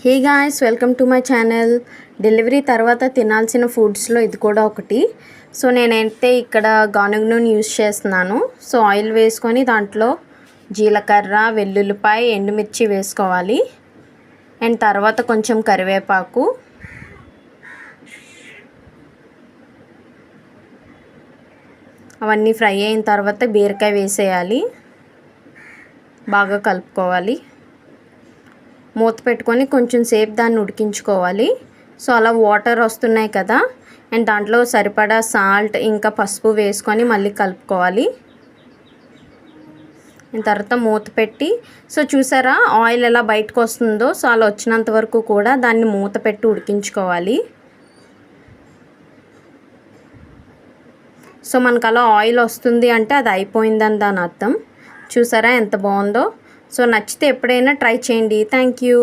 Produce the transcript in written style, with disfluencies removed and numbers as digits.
Hey guys, welcome to my channel. Delivery తర్వాత తినాల్సిన ఫుడ్స్లో ఇది కూడా ఒకటి. సో నేనైతే ఇక్కడ గానుగ నూనె యూస్ చేస్తున్నాను. సో ఆయిల్ వేసుకొని దాంట్లో జీలకర్ర, వెల్లుల్లిపాయ, ఎండుమిర్చి వేసుకోవాలి. అండ్ తర్వాత కొంచెం కరివేపాకు, అవన్నీ ఫ్రై అయిన తర్వాత బీరకాయ వేసేయాలి. బాగా కలుపుకోవాలి. మూత పెట్టుకొని కొంచెం సేపు దాన్ని ఉడికించుకోవాలి. సో అలా వాటర్ వస్తున్నాయి కదా, అండ్ దాంట్లో సరిపడా సాల్ట్ ఇంకా పసుపు వేసుకొని మళ్ళీ కలుపుకోవాలి. తర్వాత మూత పెట్టి, సో చూసారా ఆయిల్ ఎలా బయటకు వస్తుందో, సో అలా వచ్చినంత వరకు కూడా దాన్ని మూత పెట్టి ఉడికించుకోవాలి. సో మనకు అలా ఆయిల్ వస్తుంది అంటే అది అయిపోయిందని దాని అర్థం. చూసారా ఎంత బాగుందో. సో నచ్చితే ఎప్పుడైనా ట్రై చేయండి. Thank you.